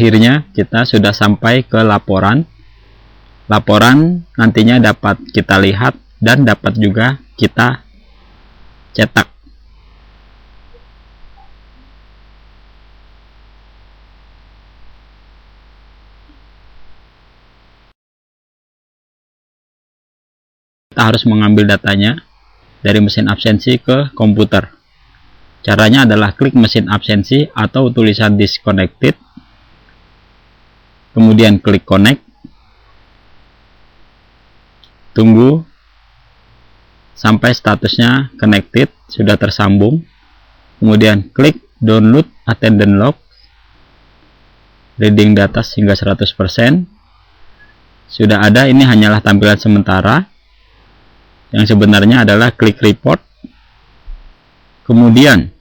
akhirnya kita sudah sampai ke laporan. Laporan nantinya dapat kita lihat dan dapat juga kita cetak. Kita harus mengambil datanya dari mesin absensi ke komputer. Caranya adalah klik mesin absensi atau tulisan disconnected, kemudian klik connect, tunggu sampai statusnya connected, sudah tersambung, kemudian klik download attendance log, reading data hingga 100%, sudah ada. Ini hanyalah tampilan sementara, yang sebenarnya adalah klik report, kemudian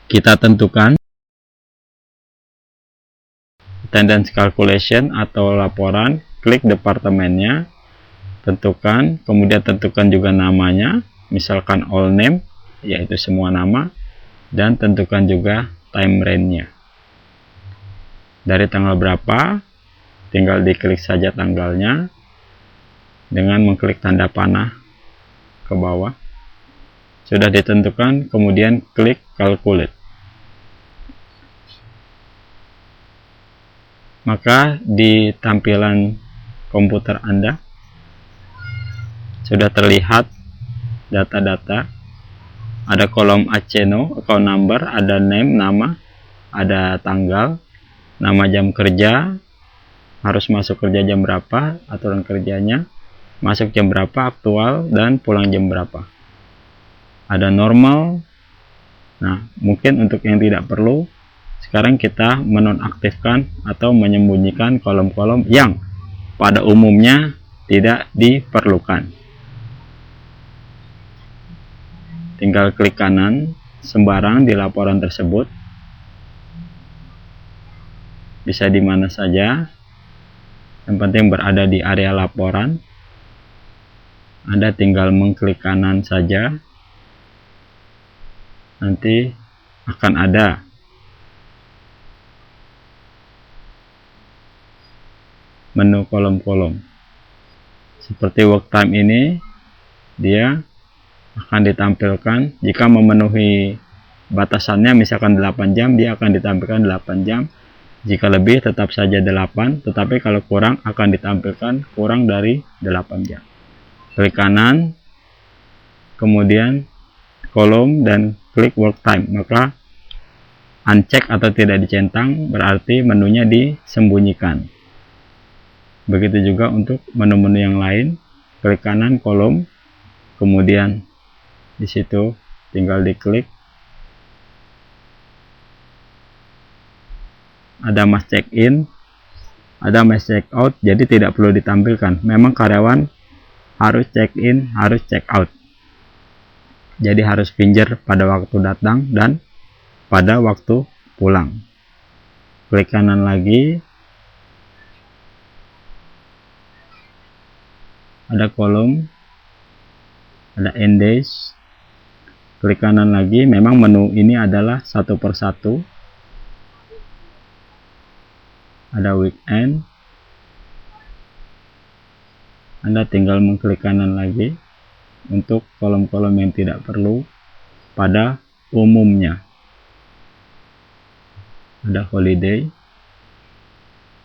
kita tentukan attendance calculation atau laporan, klik departemennya, tentukan, kemudian tentukan juga namanya, misalkan all name, yaitu semua nama, dan tentukan juga time range-nya. Dari tanggal berapa, tinggal diklik saja tanggalnya dengan mengklik tanda panah ke bawah. Sudah ditentukan, kemudian klik calculate. Maka di tampilan komputer Anda sudah terlihat data-data. Ada kolom ACNO, account number, ada name, nama, ada tanggal, nama jam kerja, harus masuk kerja jam berapa, aturan kerjanya, masuk jam berapa, aktual, dan pulang jam berapa. Ada normal. Nah, mungkin untuk yang tidak perlu, sekarang kita menonaktifkan atau menyembunyikan kolom-kolom yang pada umumnya tidak diperlukan. Tinggal klik kanan sembarang di laporan tersebut, bisa di mana saja, yang penting berada di area laporan. Anda tinggal mengklik kanan saja, nanti akan ada menu kolom-kolom. Seperti work time ini, dia akan ditampilkan jika memenuhi batasannya, misalkan 8 jam, dia akan ditampilkan 8 jam. Jika lebih tetap saja 8, tetapi kalau kurang akan ditampilkan kurang dari 8 jam. Klik kanan, kemudian kolom dan klik work time, maka uncheck atau tidak dicentang berarti menunya disembunyikan. Begitu juga untuk menu-menu yang lain, klik kanan kolom, kemudian di situ tinggal diklik. Ada mass check in, ada mass check out, jadi tidak perlu ditampilkan. Memang karyawan harus check in, harus check out. Jadi harus finger pada waktu datang dan pada waktu pulang. Klik kanan lagi, ada kolom, ada end days. Klik kanan lagi, memang menu ini adalah satu persatu. Ada weekend, Anda tinggal mengklik kanan lagi untuk kolom-kolom yang tidak perlu pada umumnya. Ada holiday,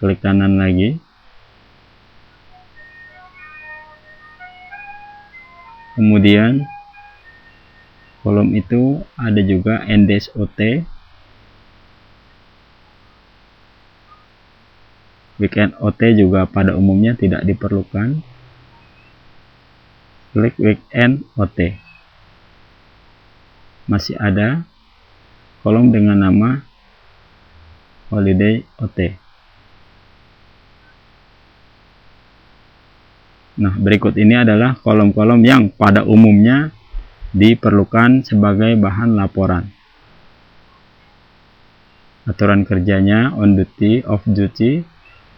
klik kanan lagi, kemudian kolom itu ada juga end days OT, weekend OT juga pada umumnya tidak diperlukan. Klik weekend OT, masih ada kolom dengan nama holiday OT. Nah, berikut ini adalah kolom-kolom yang pada umumnya diperlukan sebagai bahan laporan. Aturan kerjanya, on duty, off duty,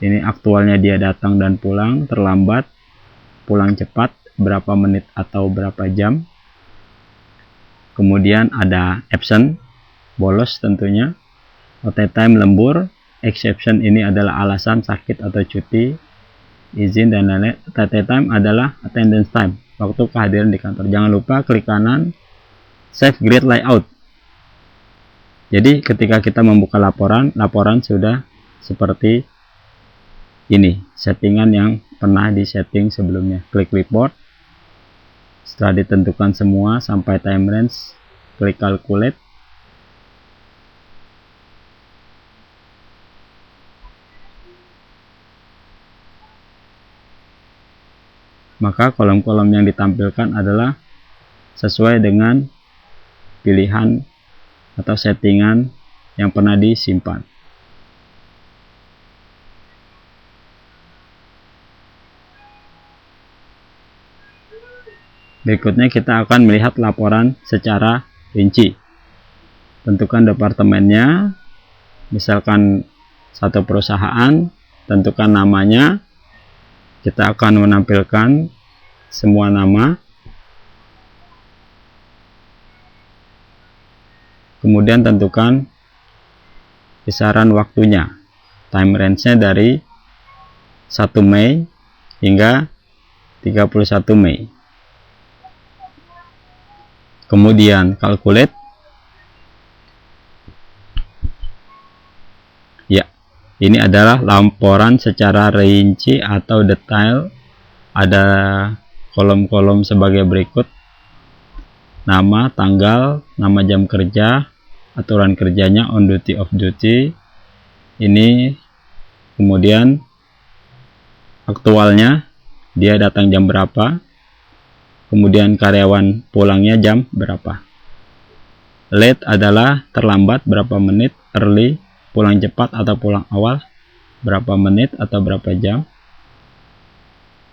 ini aktualnya dia datang dan pulang, terlambat, pulang cepat, berapa menit atau berapa jam. Kemudian ada absent, bolos tentunya, OT time, lembur, exception ini adalah alasan sakit atau cuti, izin dan lain-lain. TT time adalah attendance time, waktu kehadiran di kantor. Jangan lupa klik kanan save grid layout. Jadi ketika kita membuka laporan sudah seperti ini, settingan yang pernah disetting sebelumnya. Klik clipboard. Setelah ditentukan semua sampai time range, klik calculate. Maka kolom-kolom yang ditampilkan adalah sesuai dengan pilihan atau settingan yang pernah disimpan. Berikutnya kita akan melihat laporan secara rinci. Tentukan departemennya, misalkan satu perusahaan, tentukan namanya. Kita akan menampilkan semua nama. Kemudian tentukan kisaran waktunya. Time range-nya dari 1 Mei hingga 31 Mei. Kemudian calculate. Ya, ini adalah laporan secara rinci atau detail. Ada kolom-kolom sebagai berikut: nama, tanggal, nama jam kerja, aturan kerjanya, on duty, off duty. Ini kemudian aktualnya, dia datang jam berapa, kemudian karyawan pulangnya jam berapa. Late adalah terlambat berapa menit, early pulang cepat atau pulang awal berapa menit atau berapa jam.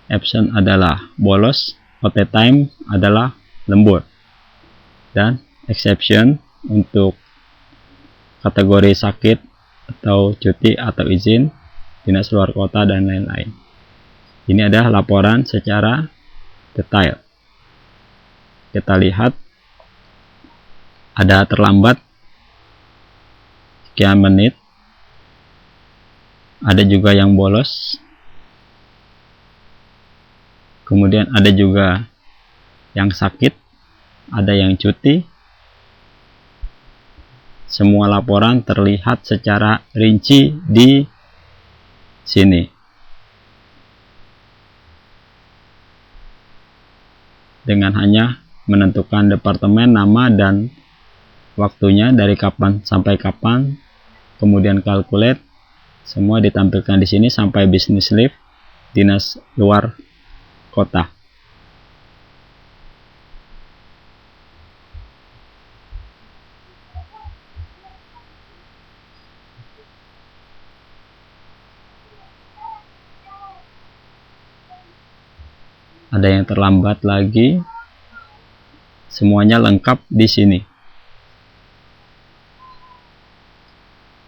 Absent adalah bolos, OT time adalah lembur, dan exception untuk kategori sakit atau cuti atau izin, dinas luar kota dan lain-lain. Ini adalah laporan secara detail. Kita lihat ada terlambat sekian menit, ada juga yang bolos, kemudian ada juga yang sakit, ada yang cuti. Semua laporan terlihat secara rinci di sini. Dengan hanya menentukan departemen, nama, dan waktunya dari kapan sampai kapan, kemudian calculate, semua ditampilkan di sini sampai business leave, dinas luar kota. Ada yang terlambat lagi. Semuanya lengkap di sini.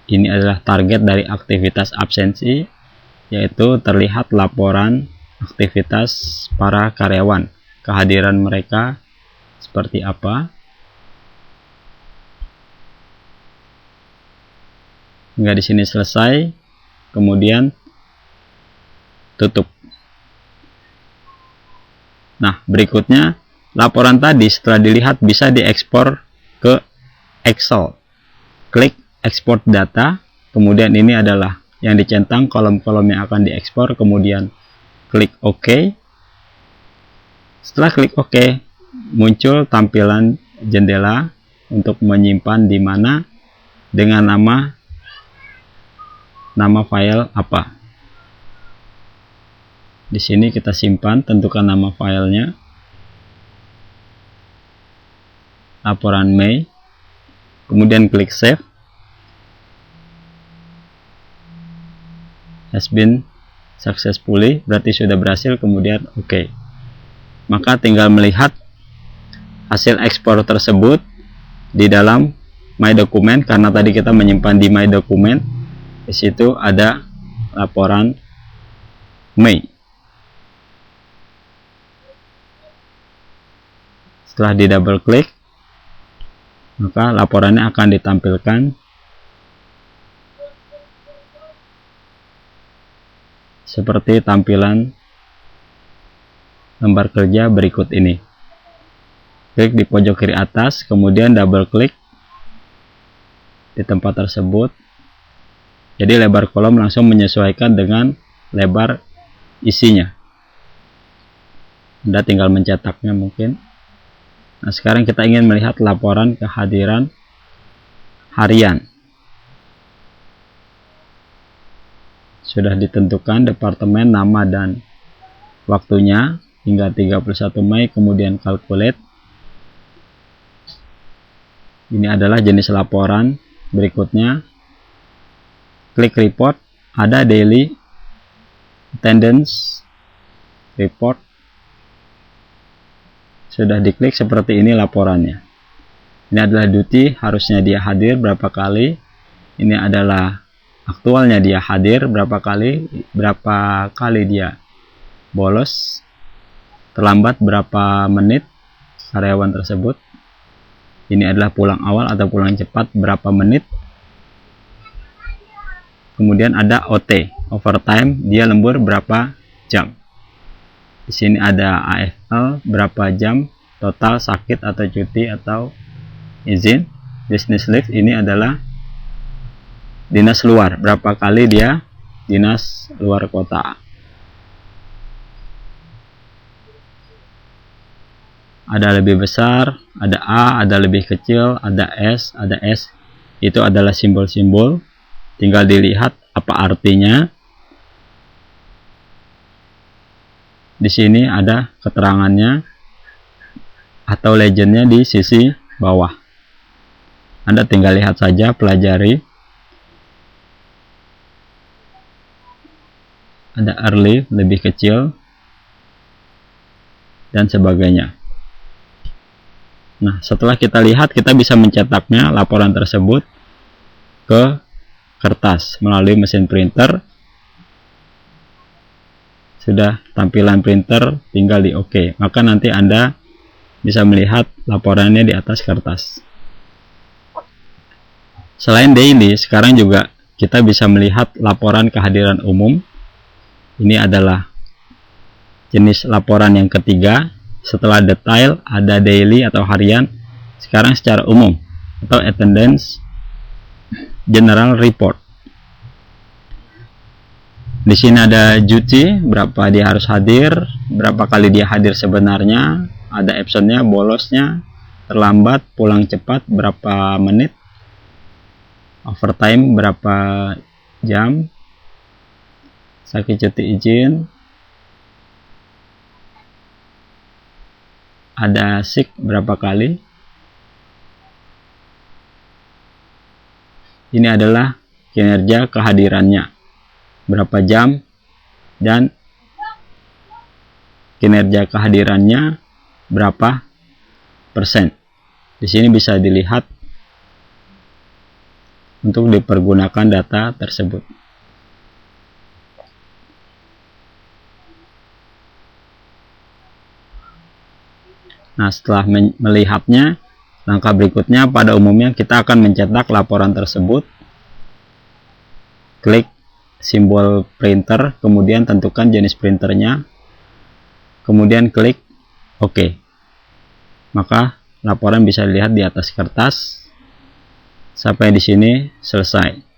Ini adalah target dari aktivitas absensi, yaitu terlihat laporan aktivitas para karyawan, kehadiran mereka seperti apa. Hingga di sini selesai, kemudian tutup. Nah, berikutnya laporan tadi setelah dilihat bisa diekspor ke Excel. Klik export data, kemudian ini adalah yang dicentang kolom-kolom yang akan diekspor, kemudian klik OK. Setelah klik OK, muncul tampilan jendela untuk menyimpan di mana dengan nama file apa. Di sini kita simpan, tentukan nama filenya. Laporan Mei, kemudian klik save. Has been successfully, berarti sudah berhasil, kemudian OK. Maka tinggal melihat hasil ekspor tersebut di dalam My Document, karena tadi kita menyimpan di My Document. Di situ ada laporan Mei. Setelah di double klik, maka laporannya akan ditampilkan seperti tampilan lembar kerja berikut ini. Klik di pojok kiri atas, kemudian double klik di tempat tersebut. Jadi lebar kolom langsung menyesuaikan dengan lebar isinya. Anda tinggal mencetaknya mungkin. Nah, sekarang kita ingin melihat laporan kehadiran harian. Sudah ditentukan departemen, nama, dan waktunya hingga 31 Mei, kemudian calculate. Ini adalah jenis laporan. Berikutnya, klik report, ada daily attendance report. Sudah diklik seperti ini laporannya. Ini adalah duty, harusnya dia hadir berapa kali. Ini adalah aktualnya dia hadir berapa kali dia bolos, terlambat berapa menit karyawan tersebut. Ini adalah pulang awal atau pulang cepat berapa menit. Kemudian ada OT, overtime, dia lembur berapa jam. Di sini ada AFL, berapa jam total sakit atau cuti atau izin. Business leave, ini adalah dinas luar, berapa kali dia dinas luar kota. Ada lebih besar, ada A, ada lebih kecil, ada S, ada S. Itu adalah simbol-simbol. Tinggal dilihat apa artinya. Di sini ada keterangannya atau legendnya di sisi bawah. Anda tinggal lihat saja, pelajari. Ada early, lebih kecil, dan sebagainya. Nah, setelah kita lihat, kita bisa mencetaknya laporan tersebut ke kertas melalui mesin printer. Sudah tampilan printer, tinggal di OK. Maka nanti Anda bisa melihat laporannya di atas kertas. Selain daily, sekarang juga kita bisa melihat laporan kehadiran umum. Ini adalah jenis laporan yang ketiga. Setelah detail ada daily atau harian. Sekarang secara umum atau attendance general report. Di sini ada duty, berapa dia harus hadir, berapa kali dia hadir sebenarnya, ada absennya, bolosnya, terlambat, pulang cepat, berapa menit, overtime berapa jam, sakit cuti izin, ada sick berapa kali. Ini adalah kinerja kehadirannya, berapa jam, dan kinerja kehadirannya berapa persen. Di sini bisa dilihat untuk dipergunakan data tersebut. Nah, setelah melihatnya, langkah berikutnya pada umumnya kita akan mencetak laporan tersebut. Klik simbol printer, kemudian tentukan jenis printernya, kemudian klik OK. Maka laporan bisa dilihat di atas kertas. Sampai di sini selesai.